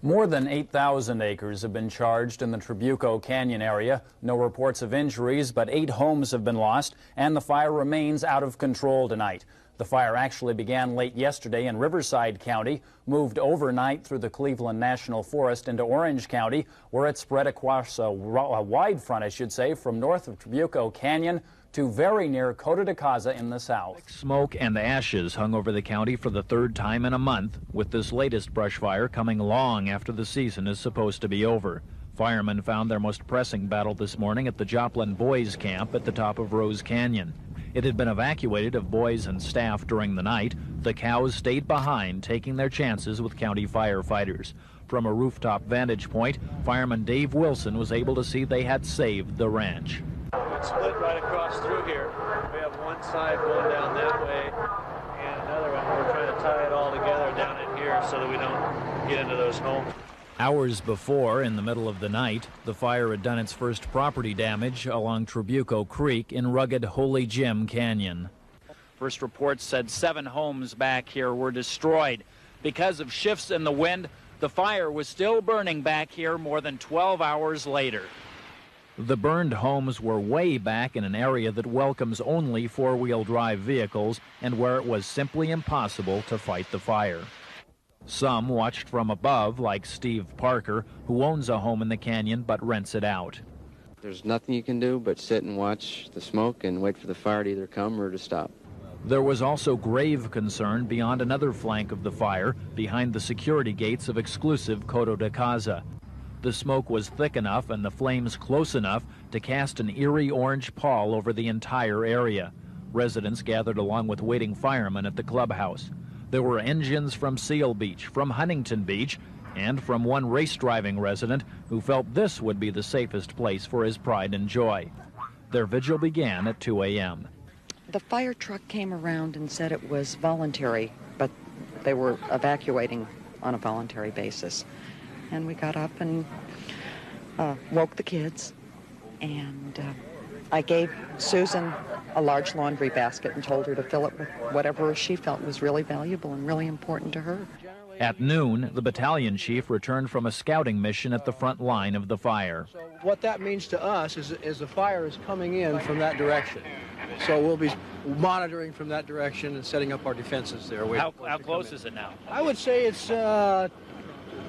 More than 8,000 acres have been charged in the Trabuco Canyon area. No reports of injuries, but 8 homes have been lost, and the fire remains out of control tonight. The fire actually began late yesterday in Riverside County, moved overnight through the Cleveland National Forest into Orange County, where it spread across a wide front, from north of Trabuco Canyon to very near Coto de Caza in the south. Smoke and ashes hung over the county for the 3rd time in a month, with this latest brush fire coming long after the season is supposed to be over. Firemen found their most pressing battle this morning at the Joplin Boys Camp at the top of Rose Canyon. It had been evacuated of boys and staff during the night. The cows stayed behind, taking their chances with county firefighters. From a rooftop vantage point, fireman Dave Wilson was able to see they had saved the ranch. It's split right across through here. We have one side going down that way and another one. We're trying to tie it all together down in here so that we don't get into those homes. Hours before, in the middle of the night, the fire had done its first property damage along Trabuco Creek in rugged Holy Jim Canyon. First reports said 7 homes back here were destroyed. Because of shifts in the wind, the fire was still burning back here more than 12 hours later. The burned homes were way back in an area that welcomes only 4-wheel drive vehicles and where it was simply impossible to fight the fire. Some watched from above, like Steve Parker, who owns a home in the canyon but rents it out. There's nothing you can do but sit and watch the smoke and wait for the fire to either come or to stop. There was also grave concern beyond another flank of the fire, behind the security gates of exclusive Coto de Caza. The smoke was thick enough and the flames close enough to cast an eerie orange pall over the entire area. Residents gathered along with waiting firemen at the clubhouse. There were engines from Seal Beach, from Huntington Beach, and from one race-driving resident who felt this would be the safest place for his pride and joy. Their vigil began at 2 a.m. The fire truck came around and said it was voluntary, but they were evacuating on a voluntary basis. And we got up and woke the kids, and I gave Susan a large laundry basket and told her to fill it with whatever she felt was really valuable and really important to her. At noon, the battalion chief returned from a scouting mission at the front line of the fire. So what that means to us is the fire is coming in from that direction. So we'll be monitoring from that direction and setting up our defenses there. How close is it now? I would say it's a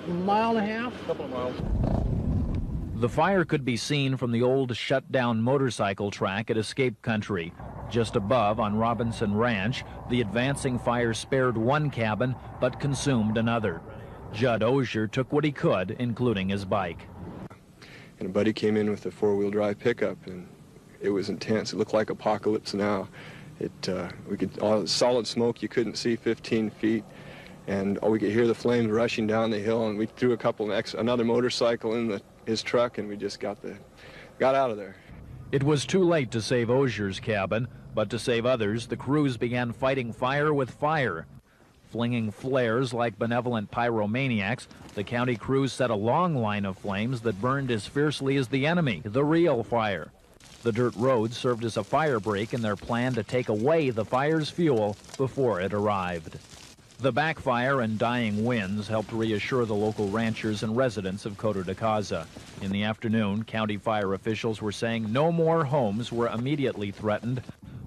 mile and a half. A couple of miles. The fire could be seen from the old shut-down motorcycle track at Escape Country. Just above on Robinson Ranch, the advancing fire spared one cabin but consumed another. Judd Osier took what he could, including his bike. And a buddy came in with a 4-wheel drive pickup, and it was intense. It looked like apocalypse now. We could all solid smoke. You couldn't see 15 feet. And we could hear the flames rushing down the hill, and we threw another motorcycle in his truck, and we just got out of there. It was too late to save Osier's cabin, but to save others, the crews began fighting fire with fire. Flinging flares like benevolent pyromaniacs, the county crews set a long line of flames that burned as fiercely as the enemy, the real fire. The dirt road served as a fire break in their plan to take away the fire's fuel before it arrived. The backfire and dying winds helped reassure the local ranchers and residents of Coto de Caza. In the afternoon, county fire officials were saying no more homes were immediately threatened,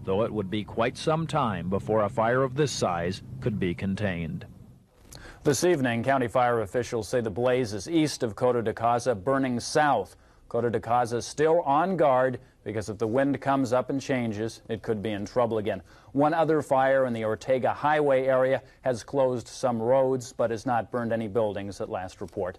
though it would be quite some time before a fire of this size could be contained. This evening, county fire officials say the blaze is east of Coto de Caza, burning south. Coto de Caza is still on guard because if the wind comes up and changes, it could be in trouble again. One other fire in the Ortega Highway area has closed some roads but has not burned any buildings at last report.